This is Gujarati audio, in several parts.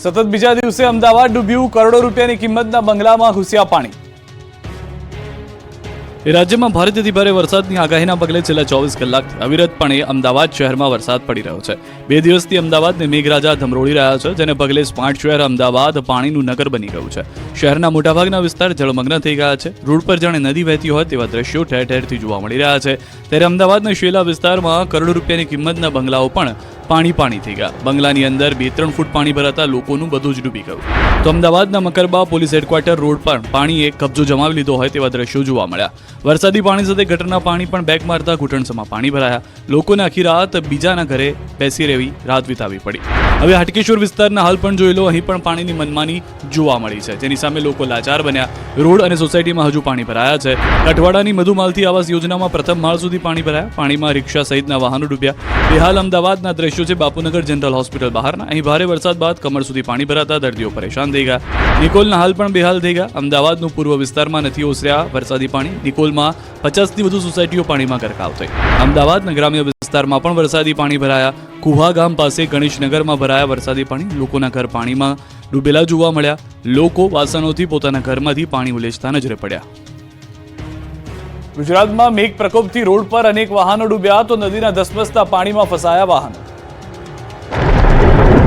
સતત બીજા દિવસે અમદાવાદ ડૂબ્યું, કરોડો રૂપિયાની કિંમતના બંગલામાં ઘૂસ્યા પાણી। રાજ્યમાં ભારેથી ભારે વરસાદની આગાહીના પગલે છેલ્લા 24 કલાકથી અવિરતપણે અમદાવાદ શહેરમાં વરસાદ પડી રહ્યો છે। 2 દિવસથી અમદાવાદને મેઘરાજા ધમરોળી રહ્યા છે, જેને પગલે સ્માર્ટ શહેર અમદાવાદ પાણીનું નગર બની ગયું છે। શહેરના મોટાભાગના વિસ્તાર જળમગ્ન થઈ ગયા છે। રોડ પર જાણે નદી વહેતી હોય તેવા દ્રશ્યો ઠેર ઠેરથી જોવા મળી રહ્યા છે। ત્યારે અમદાવાદના શેલા વિસ્તારમાં કરોડો રૂપિયાની કિંમતના બંગલાઓ પણ પાણી થઈ ગયા। બંગલાની અંદર 2-3 ફૂટ પાણી ભરાતા લોકોનું બધું જ ડૂબી ગયું। તો અમદાવાદના મકરબા પોલીસ હેડક્વાર્ટર રોડ પર પાણીએ કબજો જમાવી લીધો હોય તેવા દ્રશ્યો જોવા મળ્યા। વરસાદી પાણી સાથે ગટરના પાણી પણ બેક મારતા ઘૂંટણસમાં પાણી ભરાયા। લોકોને આખી રાત બીજાના ઘરે બેસી રહેવી રાત વિતાવી પડી। હવે હાટકેશ્વર વિસ્તારના હાલ પણ જોઈ લો, અહીં પણ પાણીની મનમાની જોવા મળી છે, જેની સામે લોકો લાચાર બન્યા। રોડ અને સોસાયટીમાં હજુ પાણી ભરાયા છે। કઠવાડાની મધુમાલતી આવાસ યોજનામાં પ્રથમ માળ સુધી પાણી ભરાયા। પાણીમાં રિક્ષા સહિતના વાહનો ડૂબ્યા। બેહાલ અમદાવાદના દ્રશ્યો છે બાપુનગર જનરલ હોસ્પિટલ બહારના। અહીં ભારે વરસાદ બાદ કમર સુધી પાણી ભરાતા દર્દીઓ પરેશાન થઈ ગયા। નિકોલના હાલ પણ બેહાલ થઈ ગયા। અમદાવાદનું પૂર્વ વિસ્તારમાં નથી ઓસર્યા વરસાદી પાણી। નિકોલમાં 50થી વધુ સોસાયટીઓ પાણીમાં ગરકાવ થઈ। અમદાવાદના ગ્રામ્ય વિસ્તારમાં પણ વરસાદી પાણી ભરાયા। કુહા ગામ પાસે ગણેશનગરમાં ભરાયા વરસાદી પાણી। લોકોના ઘર પાણીમાં ડૂબેલા જોવા મળ્યા। લોકો વાસણોથી પોતાના ઘરમાંથી પાણી ઉલેચતા નજરે પડ્યા। ગુજરાતમાં મેઘ પ્રકોપથી રોડ પર અનેક વાહનો ડૂબ્યા, તો નદીના ધસમસતા પાણીમાં ફસાયા વાહનો।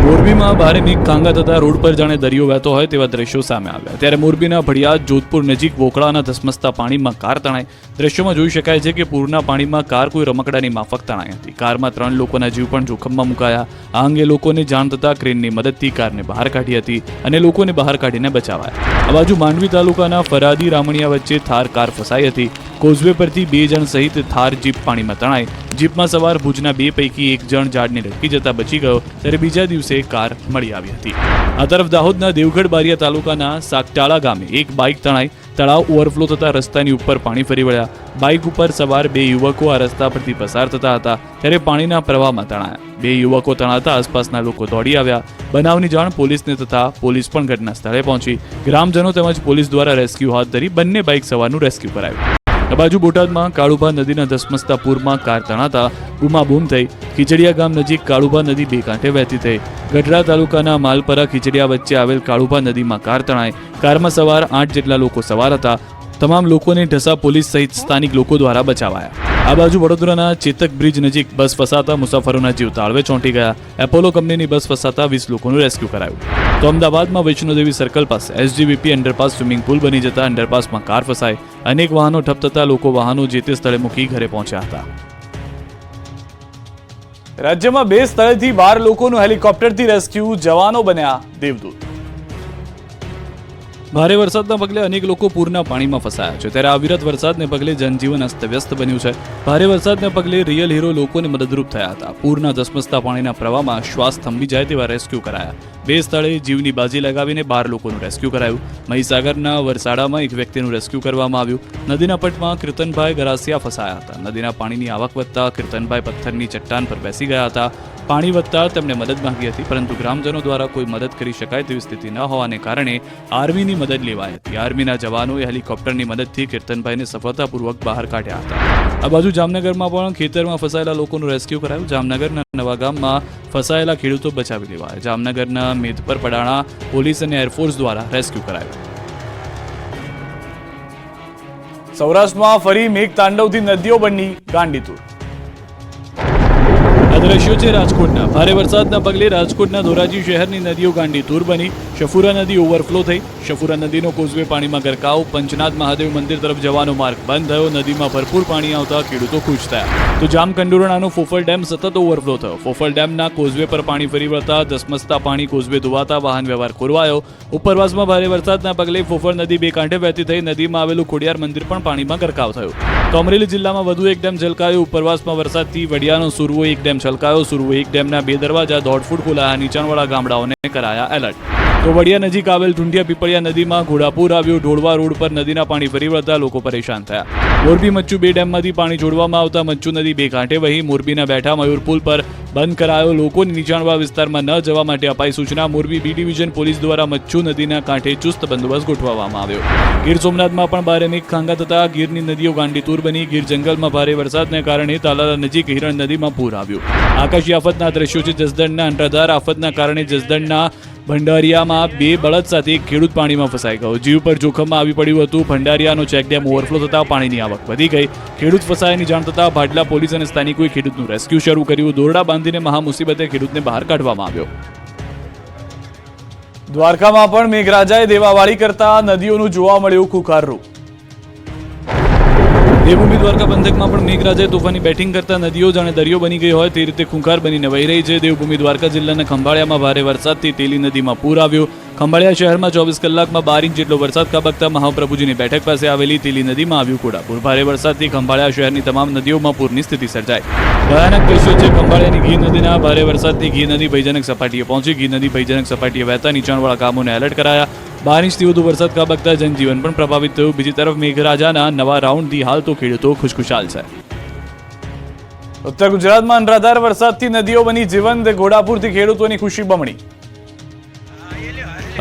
મોરબીમાં ભારે મેઘ ખાંગા થતા રોડ પર જાણે દરિયો વહેતો હોય તેવા દ્રશ્યો સામે આવ્યા। ત્યારે મોરબીના ભડિયાદ જોધપુર નજીક વોકળાના ધસમસતા પાણીમાં કાર તણાઈ। દ્રશ્યોમાં જોઈ શકાય છે કે પૂરના પાણીમાં કાર કોઈ રમકડાની માફક તણાઈ હતી। કારમાં 3 લોકોના જીવ પણ જોખમમાં મુકાયા। આ અંગે લોકોને જાણ થતા ક્રેનની મદદથી કારને બહાર કાઢી હતી અને લોકોને બહાર કાઢીને બચાવાયા। આ બાજુ માંડવી તાલુકાના ફરાદી રામણિયા વચ્ચે થાર કાર ફસાઈ હતી। કોઝવે પરથી 2 જણ સહિત થાર જીપ પાણીમાં તણાઈ। જીપમાં સવાર ભુજના 2 પૈકી 1 જણ ઝાડને લટકી જતા બચી ગયો, ત્યારે બીજા દિવસે કાર મળી આવી હતી। આ તરફ દાહોદના દેવગઢ બારિયા તાલુકાના સાકટાળા ગામે એક બાઇક તણાઈ। તળાવ ઓવરફ્લો થતા રસ્તાની ઉપર પાણી ફરી વળ્યા। બાઇક ઉપર સવાર 2 યુવકો આ રસ્તા પરથી પસાર થતા હતા, ત્યારે પાણીના પ્રવાહમાં તણાયા। 2 યુવકો તણાતા આસપાસના લોકો દોડી આવ્યા। બનાવની જાણ પોલીસને થતા પોલીસ પણ ઘટના સ્થળે પહોંચી। ગ્રામજનો તેમજ પોલીસ દ્વારા રેસ્ક્યુ હાથ ધરી બંને બાઇક સવારનું રેસ્ક્યુ કરાયું। આ બાજુ બોટાદમાં કાળુભા નદીના ધસમસતા પૂરમાં કાર તણાતા બૂમાબૂમ થઈ। ખીચડીયા ગામ નજીક કાળુભા નદી 2 કાંઠે વહેતી થઈ। ગઢડા તાલુકાના માલપરા ખીચડીયા વચ્ચે આવેલ કાળુભા નદીમાં કાર તણાઈ। કારમાં સવાર 8 જેટલા લોકો સવાર હતા। તમામ લોકોને ઢસા પોલીસ સહિત સ્થાનિક લોકો દ્વારા બચાવાયા। આ બાજુ વડોદરાના ચેતક બ્રિજ નજીક બસ ફસાતા મુસાફરોના જીવ તાળવે ચોંટી ગયા। એપોલો કંપનીની બસ ફસાતા 20 લોકોનું રેસ્ક્યુ કરાયું। તો અમદાવાદમાં વૈષ્ણોદેવી સર્કલ પાસે એસજીવીપી અંડરપાસ સ્વિમિંગ પુલ બની જતા અંડરપાસમાં કાર ફસાઈ। અનેક વાહનો ઠપ થતા લોકો વાહનો જે તે સ્થળે મૂકી ઘરે પહોંચ્યા હતા। રાજ્યમાં 2 સ્થળેથી 12 લોકોનું હેલિકોપ્ટરથી રેસ્ક્યુ, જવાનો બન્યા દેવદૂત। ભારે વરસાદના પગલે અનેક લોકો પૂરના પાણીમાં ફસાયા છે। ત્યારે અવિરત વરસાદને પગલે જનજીવન અસ્તવ્યસ્ત બન્યું છે। ભારે વરસાદને પગલે રિયલ હીરો લોકોને મદદરૂપ થયા હતા। પૂરના ધસમસતા પાણીના પ્રવાહમાં શ્વાસ થંભી જાય તેવા રેસ્ક્યુ કરાયા। 2 સ્થળે જીવની બાજી લગાવીને 12 લોકોનું રેસ્ક્યુ કરાયું। મહીસાગરના વરસાડામાં 1 વ્યક્તિનું રેસ્ક્યુ કરવામાં આવ્યું। નદીના પટમાં કીર્તનભાઈ ગરાસિયા ફસાયા હતા। નદીના પાણીની આવક વધતા કીર્તનભાઈ પથ્થરની ચટ્ટાન પર બેસી ગયા હતા। પાણી વધતા તેમણે મદદ માંગી હતી, પરંતુ ગ્રામજનો દ્વારા કોઈ મદદ કરી શકાય તેવી સ્થિતિ ન હોવાને કારણે આર્મીની મદદ લેવાઈ હતી। આર્મીના જવાનોએ હેલિકોપ્ટરની મદદથી કીર્તનભાઈને સફળતાપૂર્વક બહાર કાઢ્યા હતા। આ બાજુ જામનગરમાં પણ ખેતરમાં ફસાયેલા લોકોનું રેસ્ક્યુ કરાયું। જામનગરના નવા ગામમાં ફસાયેલા ખેડૂતો બચાવી લેવાયા। જામનગરના મેદપર પડાણા પોલીસ અને એરફોર્સ દ્વારા રેસ્ક્યુ કરાયું। સૌરાષ્ટ્રમાં ફરી મેઘ તાંડવથી નદીઓ બની ગાંડીતુર। આ દ્રશ્યો છે રાજકોટના। ભારે વરસાદના પગલે રાજકોટના ધોરાજી શહેરની નદીઓ ગાંડીતુર બની। શફુરા નદી ઓવરફ્લો થઈ। શફુરા નદીનો કોઝવે પાણીમાં ગરકાવ। પંચનાથ મહાદેવ મંદિર તરફ જવાનો માર્ગ બંધ થયો। નદીમાં ભરપૂર પાણી આવતા ખેડૂતો ખુશ થયા। તો જામકંડોરણાનો ફોફળ ડેમ સતત ઓવરફ્લો થયો। ફોફળ ડેમના કોઝવે પર પાણી ફરી વળતા ધસમસતા પાણી કોઝવે ધોવાતા વાહન વ્યવહાર ખોરવાયો। ઉપરવાસમાં ભારે વરસાદના પગલે ફોફળ નદી 2 કાંઠે વહેતી થઈ। નદીમાં આવેલું ખોડિયાર મંદિર પણ પાણીમાં ગરકાવ થયું। તો અમરેલી જિલ્લામાં વધુ 1 ડેમ છલકાયો। ઉપરવાસમાં વરસાદથી વડિયાનો સુરવો 1 ડેમ છલકાયો। સુરવો 1 ડેમના 2 દરવાજા 1.5 ફૂટ ખોલાયા। નીચાણવાળા ગામડાઓને કરાયા એલર્ટ। તો વડિયા નજીક આવેલ ઢુંડિયા પીપળિયા નદીમાં ઘોડાપુર આવ્યું। ઢોળવા રોડ પર નદીના પાણી ફરી વળતા લોકો પરેશાન થયા। મોરબી મચ્છુ 2 ડેમમાંથી પાણી છોડવામાં આવતા મચ્છુ નદી 2 કાંઠે વહી। મોરબીના બેઠા મયુર પુલ પર બંધ કરાયો। લોકોને નીચાણવાળા વિસ્તારમાં ન જવા માટે અપાઈ સૂચના। મોરબી બી ડિવિઝન પોલીસ દ્વારા મચ્છુ નદીના કાંઠે ચુસ્ત બંદોબસ્ત ગોઠવવામાં આવ્યો। ગીર સોમનાથમાં પણ ભારે મેઘ ખાંગા થતા ગીરની નદીઓ ગાંડીતુર બની। ગીર જંગલમાં ભારે વરસાદને કારણે તાલાલા નજીક હિરણ નદીમાં પૂર આવ્યું। આકાશી આફતના દ્રશ્યો છે જસદણના। અંટાધાર આફતના કારણે જસદણના ભંડારિયામાં 2 બળદ સાથે એક ખેડૂત પાણીમાં ફસાઈ ગયો. જીવ પર જોખમમાં આવી પડ્યું હતું. ભંડારિયાનો ચેકડેમ ઓવરફ્લો થતાં પાણીની આવક વધી ગઈ. ખેડૂત ફસાયાની જાણ થતાં ભાડલા પોલીસ અને સ્થાનિકોએ ખેડૂતનું રેસ્ક્યુ શરૂ કર્યું. દોરડા બાંધીને મહામુસીબતે ખેડૂતને બહાર કાઢવામાં આવ્યો. દ્વારકામાં પણ મેઘરાજાએ દેવાવાળી કરતા નદીઓનું જોવા મળ્યું ખુખાર રૂપ. દેવભૂમિ દ્વારકા પંથકમાં પણ મેઘરાજાએ તોફાની બેટિંગ કરતા નદીઓ જાણે દરિયો બની ગઈ હોય તે રીતે ખૂંખાર બનીને વહી રહી છે. દેવભૂમિ દ્વારકા જિલ્લાના ખંભાળિયામાં ભારે વરસાદથી તેલી નદીમાં પૂર આવ્યું. ખંભાળિયા શહેરમાં 24 કલાકમાં 12 ઇંચ જેટલો વરસાદ ખાબકતા મહાપ્રભુજીની બેઠક પાસે આવેલી તેલી નદીમાં આવ્યું ઘોડાપૂર. ભારે વરસાદથી ખંભાળિયા શહેરની તમામ નદીઓમાં પૂરની સ્થિતિ સર્જાઈ. ભયાનક દ્રશ્યો છે ખંભાળિયાની ઘી નદીના. ભારે વરસાદથી ઘી નદી ભયજનક સપાટીએ પહોંચી. ઘી નદી ભયજનક સપાટીએ વહેતા નીચાણવાળા ગામોને એલર્ટ કરાયા. 12 ઇંચથી વધુ વરસાદ ખાબકતા જનજીવન પણ પ્રભાવિત થયું. બીજી તરફ મેઘરાજાના નવા રાઉન્ડથી હાલ તો ખેડૂતો ખુશખુશાલ છે. ઉત્તર ગુજરાતમાં અનરાધાર વરસાદથી નદીઓ બની જીવંત. ઘોડાપુરથી ખેડૂતોની ખુશી બમણી.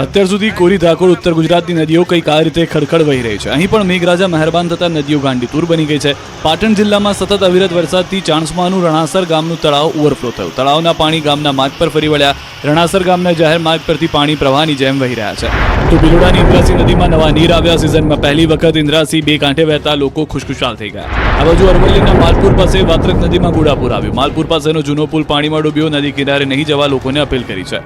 અત્યાર સુધી કોરી ધાકોડ ઉત્તર ગુજરાતની નદીઓ કંઈક આ રીતે ખડખડ વહી રહી છે. અહીં પણ મેઘરાજા મહેરબાન થતા નદીઓ ગાંડીતુર બની ગઈ છે. પાટણ જિલ્લામાં સતત અવિરત વરસાદથી ચાણસ્માનું રણાસર ગામનું તળાવ ઓવરફ્લો થયું. તળાવના પાણી ગામના માર્ગ પર ફરી વળ્યા. રણાસર ગામના જાહેર માર્ગ પરથી પાણી પ્રવાહની જેમ વહી રહ્યા છે. તો બિલોડાની ઇન્દ્રાસી નદીમાં નવા નીર આવ્યા. સિઝનમાં પહેલી વખત ઇન્દ્રાસી 2 કાંઠે વહેતા લોકો ખુશખુશાલ થઈ ગયા. આ બાજુ અરવલ્લીના માલપુર પાસે વાત્રક નદીમાં ઘોડાપૂર આવ્યું. માલપુર પાસેનો જૂનો પુલ પાણીમાં ડૂબ્યો. નદી કિનારે નહીં જવા લોકોને અપીલ કરી છે.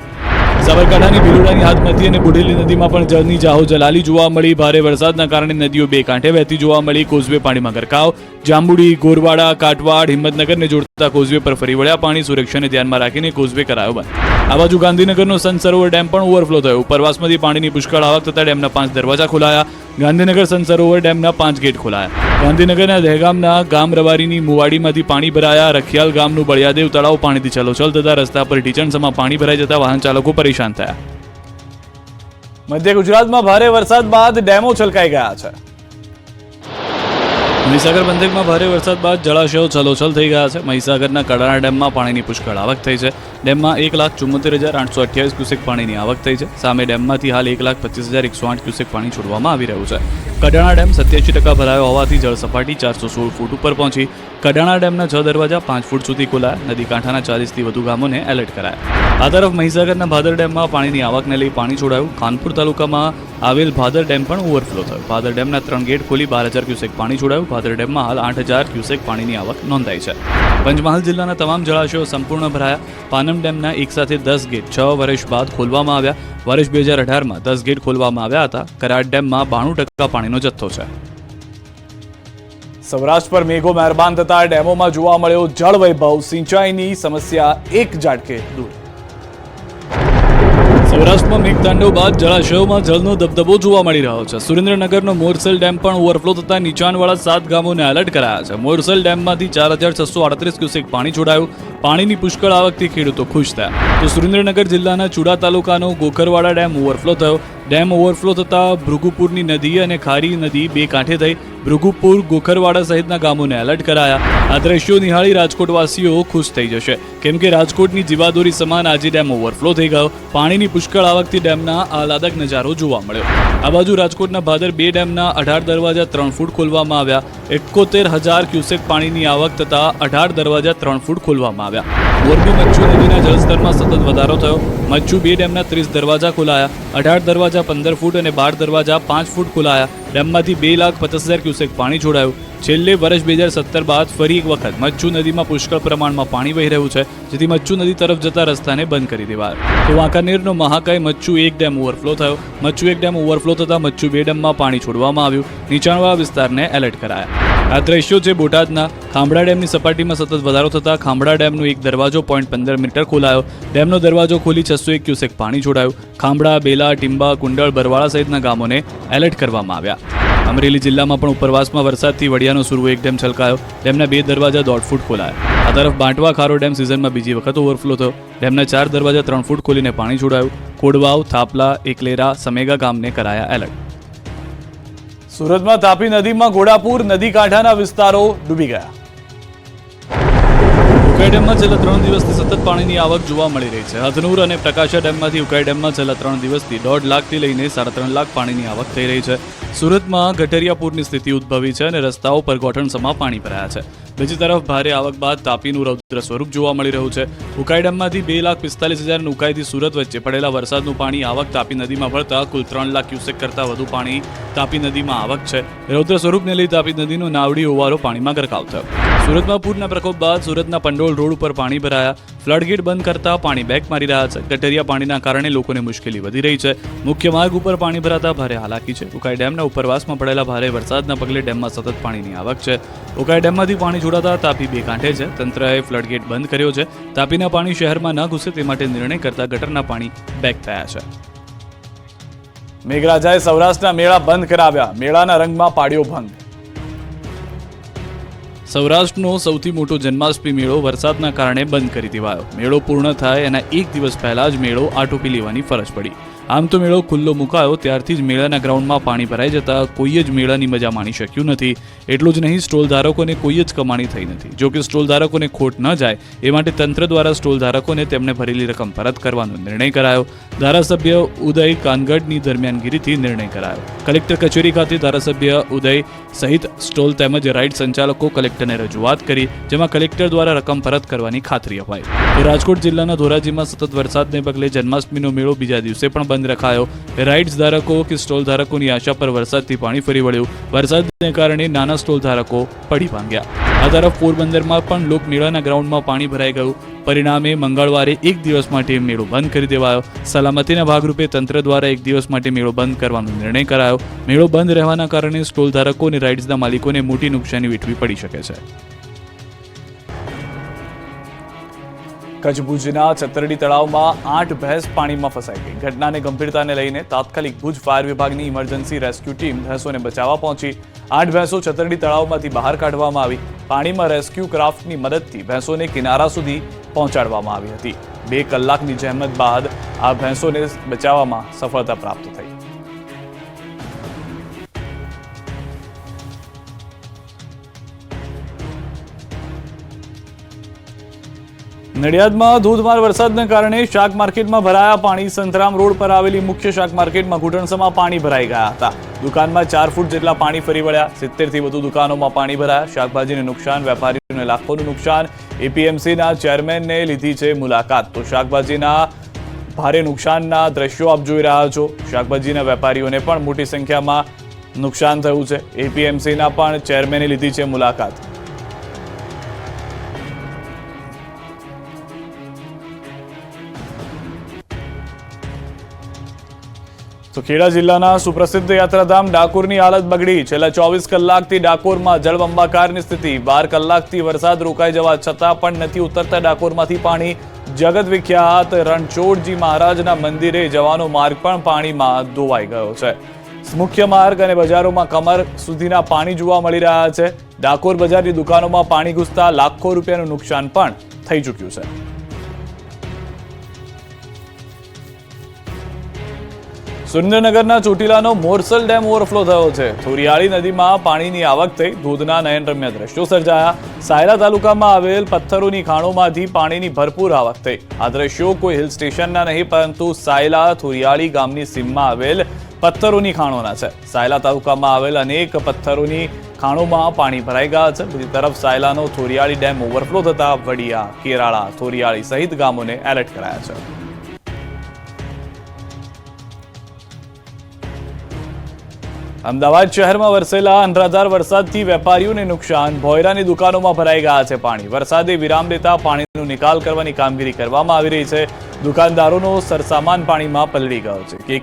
સાબરકાંઠાની બિલોડાની હાથમતી અને બુઢેલી નદીમાં પણ જળની જાહો જલાલી જોવા મળી. ભારે વરસાદના કારણે નદીઓ 2 કાંઠે વહેતી જોવા મળી. કોઝવે પાણીમાં ગરકાવ. જાંબુડી, ગોરવાડા, કાટવાડ, હિંમતનગરને જોડતા કોઝવે પર ફરી વળ્યા પાણી. સુરક્ષાને ધ્યાનમાં રાખીને કોઝવે કરાયો બંધ. આ બાજુ ગાંધીનગરનો સંત સરોવર ડેમ પણ ઓવરફ્લો થયો. ઉપરવાસમાંથી પાણીની પુષ્કળ આવક થતા ડેમના 5 દરવાજા ખોલાયા. ગાંધીનગર સંત સરોવર ડેમના 5 ગેટ ખોલાયા. ગાંધીનગરના દહેગામના ગામ રવારીની મુવાડીમાંથી પાણી ભરાયા. રખિયાલ ગામનું બળિયાદેવ તળાવ પાણીથી છલોછલ થતા રસ્તા પર ઢીચણસમાં પાણી ભરાઈ જતા વાહન ચાલકો પરેશાન થયા. મધ્ય ગુજરાતમાં ભારે વરસાદ બાદ ડેમો છલકાઈ ગયા છે. મહીસાગર પંથકમાં ભારે વરસાદ બાદ જળાશયો છલોછલ થઈ ગયા છે. મહીસાગરના કડાણા ડેમમાં પાણીની પુષ્કળ આવક થઈ છે. ડેમમાં 1,74,828 ક્યુસેક પાણીની આવક થઈ છે. સામે ડેમમાંથી હાલ 1,25,108 ક્યુસેક પાણી છોડવામાં આવી રહ્યું છે. કડાણા ડેમ 87% ભરાયો હોવાથી જળ સપાટી 416 ફૂટ ઉપર પહોંચી. કડાણા ડેમના 6 દરવાજા 5 ફૂટ સુધી ખોલાયા. નદી કાંઠાના 40થી વધુ ગામોને એલર્ટ કરાયા. આ તરફ મહીસાગરના ભાદર ડેમમાં પાણીની આવકને લઈ પાણી છોડાયું. ખાનપુર તાલુકામાં આવેલ ભાદર ડેમ પણ ઓવરફ્લો થયો. ભાદર ડેમના 3 ગેટ ખોલી 12,000 ક્યુસેક પાણી છોડાયું. ભાદર ડેમમાં હાલ 8,000 ક્યુસેક પાણીની આવક નોંધાઈ છે. પંચમહાલ જિલ્લાના તમામ જળાશયો સંપૂર્ણ ભરાયા. પાનમ ડેમના એક સાથે 10 ગેટ 6 વર્ષ બાદ ખોલવામાં આવ્યા. વર્ષ 2018માં 10 ગેટ ખોલવામાં આવ્યા હતા. કરાડ ડેમમાં 92% પાણીનો જથ્થો છે. સૌરાષ્ટ્ર પર મેઘો મહેરબાન થતા ડેમોમાં જોવા મળ્યો જળ વૈભવ. સિંચાઈની સમસ્યા એક ઝાટકે દૂર. સૌરાષ્ટ્રમાં મેઘતાંડવ બાદ જળાશયોમાં જળનો દબદબો જોવા મળી રહ્યો છે. સુરેન્દ્રનગરનો મોરસલ ડેમ પણ ઓવરફ્લો થતા નીચાણવાળા 7 ગામોને એલર્ટ કરાયા છે. મોરસલ ડેમમાંથી 4,638 ક્યુસેક પાણી છોડાયું. પાણીની પુષ્કળ આવકથી ખેડૂતો ખુશ થયા. તો સુરેન્દ્રનગર જિલ્લાના ચુડા તાલુકાનો ગોખરવાડા ડેમ ઓવરફ્લો થયો. ડેમ ઓવરફ્લો થતા ભૃગુપુરની નદી અને ખારી નદી 2 કાંઠે થઈ. ભૃગુપુર, ગોખરવાડા સહિતના ગામોને એલર્ટ કરાયા. આ દ્રશ્યો નિહાળી રાજકોટવાસીઓ ખુશ થઈ જશે, કેમ કે રાજકોટની જીવાદોરી સમાન આજે ડેમ ઓવરફ્લો થઈ ગયો. પાણીની પુષ્કળ આવકથી ડેમના આહલાદક નજારો જોવા મળ્યો. આ બાજુ રાજકોટના ભાદર 2 ડેમના 18 દરવાજા 3 ફૂટ ખોલવામાં આવ્યા. 71,000 ક્યુસેક પાણીની આવક થતા 18 દરવાજા 3 ફૂટ ખોલવામાં આવ્યા. મોરબી મચ્છુ નદીના જળસ્તરમાં સતત વધારો થયો. મચ્છુ 2 ડેમના 30 દરવાજા ખોલાયા. 18 દરવાજા 15 ફૂટ અને 12 દરવાજા 5 ફૂટ ખોલાયા. ડેમમાંથી 2,50,000 ક્યુસેક પાણી છોડાયું. છેલ્લે વર્ષ 2017 બાદ ફરી એક વખત મચ્છુ નદીમાં પુષ્કળ પ્રમાણમાં પાણી વહી રહ્યું છે, જેથી મચ્છુ નદી તરફ જતા રસ્તાને બંધ કરી દેવાયો. તો વાંકાનેરનો મહાકાય મચ્છુ 1 ડેમ ઓવરફ્લો થયો. મચ્છુ 1 ડેમ ઓવરફ્લો થતાં મચ્છુ 2 ડેમમાં પાણી છોડવામાં આવ્યું. નીચાણવાળા વિસ્તારને એલર્ટ કરાયા. આ દ્રશ્યો છે બોટાદના. ખાંભડા ડેમની સપાટીમાં સતત વધારો થતાં ખાંભડા ડેમનો એક દરવાજો 0.15 મીટર ખોલાયો. ડેમનો દરવાજો ખોલી 601 ક્યુસેક પાણી છોડાયું. ખાંભડા, બેલા, ટીંબા, કુંડળ, બરવાળા સહિતના ગામોને એલર્ટ કરવામાં આવ્યા. અમરેલી જિલ્લામાં પણ ઉપરવાસમાં વરસાદથી વડિયાનો સુરવો 1 ડેમ છલકાયો. ડેમના 2 દરવાજા 1.5 ફૂટ ખોલાયા. આ તરફ બાંટવા ખારો ડેમ સિઝનમાં બીજી વખત ઓવરફ્લો થયો. ડેમના 4 દરવાજા 3 ફૂટ ખોલીને પાણી છોડાયું. કોડવાવ, થાપલા, એકલેરા, સમેગા ગામને કરાયા એલર્ટ. સુરતમાં તાપી નદીમાં ઘોડાપૂર. નદી કાંઠાના વિસ્તારો ડૂબી ગયા. ઉકાઈ ડેમમાં છેલ્લા 3 દિવસથી સતત પાણીની આવક જોવા મળી રહી છે. હથનુર અને પ્રકાશા ડેમમાંથી ઉકાઈ ડેમમાં છેલ્લા 3 દિવસથી 1.5 લાખથી લઈને 3.5 લાખ પાણીની આવક થઈ રહી છે. સુરતમાં ગટરિયા પૂરની સ્થિતિ ઉદ્ભવી છે અને રસ્તાઓ પર ગોઠણસમાં પાણી ભરાયા છે. બીજી તરફ ભારે આવક બાદ તાપીનું રૌદ્ર સ્વરૂપ જોવા મળી રહ્યું છે. ઉકાઈ ડેમમાંથી 2,45,000 અને ઉકાઈથી સુરત વચ્ચે પડેલા વરસાદનું પાણી આવક તાપી નદીમાં ભળતા કુલ 3 લાખ ક્યુસેક કરતાં વધુ પાણી તાપી નદીમાં આવક છે. રૌદ્ર સ્વરૂપને લઈ તાપી નદીનો નાવડી ઓવારો પાણીમાં ગરકાવ થયો. સુરતમાં પૂરના પ્રકોપ બાદ સુરતના પંડોળ રોડ ઉપર પાણી ભરાયા. ફ્લડગેટ બંધ કરતા પાણી બેક મારી રહ્યા છે. ગટરિયા પાણીના કારણે લોકોને મુશ્કેલી વધી રહી છે. મુખ્ય માર્ગ ઉપર પાણી ભરાતા ભારે હાલાકી છે. ઉકાઈ ડેમના ઉપરવાસમાં પડેલા ભારે વરસાદના પગલે ડેમમાં સતત પાણીની આવક છે. ઉકાઈ ડેમમાંથી પાણી છોડાતા તાપી બે કાંઠે છે. તંત્રએ ફ્લડગેટ બંધ કર્યો છે. તાપીના પાણી શહેરમાં ન ઘૂસે તે માટે નિર્ણય કરતા ગટરના પાણી બેક થયા છે. મેઘરાજાએ સૌરાષ્ટ્રના મેળા બંધ કરાવ્યા. મેળાના રંગમાં પાડ્યો ભંગ. સૌરાષ્ટ્રનો સૌથી મોટો જન્માષ્ટમી મેળો વરસાદના કારણે બંધ કરી દેવાયો. મેળો પૂર્ણ થાય એના એક દિવસ પહેલા જ મેળો આટોપી લેવાની ફરજ પડી. આમ તો મેળો ખુલ્લો મુકાયો ત્યારથી જ મેળાના ગ્રાઉન્ડમાં પાણી ભરાઈ જતા કોઈ જ મેળાની મજા માણી શક્યું નથી. એટલું જ નહીં, સ્ટોલ ધારકોને કોઈ જ કમાણી થઈ નથી. જો કે સ્ટોલ ધારકોને ખોટ ન જાય એ માટે તંત્ર દ્વારા સ્ટોલ ધારકોને તેમને ભરેલી રકમ પરત કરવાનો નિર્ણય કરાયો. ધારાસભ્ય ઉદય કાનગડની દરમિયાનગીરીથી નિર્ણય કરાયો. કલેક્ટર કચેરી ખાતે ધારાસભ્ય ઉદય સહિત સ્ટોલ તેમજ રાઇડ સંચાલકો કલેક્ટરને રજૂઆત કરી, જેમાં કલેક્ટર દ્વારા રકમ પરત કરવાની ખાતરી અપાઈ. તો રાજકોટ જિલ્લાના ધોરાજીમાં સતત વરસાદને પગલે જન્માષ્ટમીનો મેળો બીજા દિવસે પણ બંધ રખાયો. રાઇડ્સ ધારકો કે સ્ટોલ ધારકોની આશા પર વરસાદથી પાણી ફરી વળ્યું. વરસાદને કારણે નાના સ્ટોલ ધારકો પડી ભાંગ્યા. આ તરફ પોરબંદરમાં પણ લોકમેળાના ગ્રાઉન્ડમાં પાણી ભરાઈ ગયું. પરિણામે મંગળવારે એક દિવસ માટે મેળો બંધ કરી દેવાયો. સલામતીના ભાગરૂપે તંત્ર દ્વારા એક દિવસ માટે મેળો બંધ કરવાનો નિર્ણય કરાયો. મેળો બંધ રહેવાના કારણે સ્ટોલ ધારકો અને રાઇડ્સના માલિકોને મોટી નુકસાની વેઠવી પડી શકે છે. કચ્છ ભુજના છતરડી તળાવમાં 8 ભેંસ પાણીમાં ફસાઈ ગઈ. ઘટનાને ગંભીરતાને લઈને તાત્કાલિક ભુજ ફાયર વિભાગની ઇમરજન્સી રેસ્ક્યુ ટીમ ભેંસોને બચાવવા પહોંચી. 8 ભેંસો છતરડી તળાવમાંથી બહાર કાઢવામાં આવી. પાણીમાં રેસ્ક્યુ ક્રાફ્ટની મદદથી ભેંસોને કિનારા સુધી પહોંચાડવામાં આવી હતી. 2 કલાકની જહેમત બાદ આ ભેંસોને બચાવવામાં સફળતા પ્રાપ્ત થઈ. નડિયાદમાં ધોધમાર વરસાદને કારણે શાક માર્કેટમાં ભરાયા પાણી. સંતરામ રોડ પર આવેલી મુખ્ય શાક માર્કેટમાં ઘૂંટણસમાં પાણી ભરાઈ ગયા હતા. દુકાનમાં 4 ફૂટ જેટલા પાણી ફરી વળ્યા. 70 થી વધુ દુકાનોમાં પાણી ભરાયા. શાકભાજીને નુકસાન, વેપારીઓને લાખોનું નુકસાન. એપીએમસીના ચેરમેનને લીધી છે મુલાકાત. તો શાકભાજીના ભારે નુકસાનના દ્રશ્યો આપ જોઈ રહ્યા છો. શાકભાજીના વેપારીઓને પણ મોટી સંખ્યામાં નુકસાન થયું છે. એપીએમસીના પણ ચેરમેને લીધી છે મુલાકાત. તો ખેડા જિલ્લાના સુપ્રસિદ્ધ યાત્રાધામ ડાકોરની હાલત બગડી. છેલ્લા 24 કલાકથી ડાકોરમાં જળબંબાકારની સ્થિતિ. 12 કલાકથી વરસાદ રોકાઈ જવા છતાં પણ નથી ઉતરતા ડાકોરમાંથી પાણી. જગત વિખ્યાત રણછોડજી મહારાજના મંદિરે જવાનો માર્ગ પણ પાણીમાં ધોવાઈ ગયો છે. મુખ્ય માર્ગ અને બજારોમાં કમર સુધીના પાણી જોવા મળી રહ્યા છે. ડાકોર બજારની દુકાનોમાં પાણી ઘૂસતા લાખો રૂપિયાનું નુકસાન પણ થઈ ચૂક્યું છે. સુરેન્દ્રનગરના ચોટીલાનો મોરસલ ડેમ ઓવરફ્લો થયો છે. થોરિયાળી નદીમાં પાણીની આવક થઈ. ધોધના નયનરમ્ય દ્રશ્યો સર્જાયા. સાયલા તાલુકામાં આવેલ પથ્થરોની ખાણોમાંથી પાણીની ભરપૂર આવક થઈ. આ દ્રશ્યો કોઈ હિલ સ્ટેશનના નહીં પરંતુ સાયલા થોરિયાળી ગામની સીમમાં આવેલ પથ્થરોની ખાણોના છે. સાયલા તાલુકામાં આવેલ અનેક પથ્થરોની ખાણોમાં પાણી ભરાઈ ગયા છે. બીજી તરફ સાયલાનો થોરિયાળી ડેમ ઓવરફ્લો થતા વડિયા, કેરાળા, થોરિયાળી સહિત ગામોને એલર્ટ કરાયા છે. અમદાવાદ શહેરમાં વરસેલા અનરાધાર વરસાદથી વેપારીઓને નુકસાન. ભોયરાની દુકાનોમાં ભરાઈ ગયા છે પાણી. વરસાદે વિરામ લેતા પાણીનો નિકાલ કરવાની કામગીરી કરવામાં આવી રહી છે. દુકાનદારોનો સરસામાન પાણીમાં પલળી ગયો છે. કે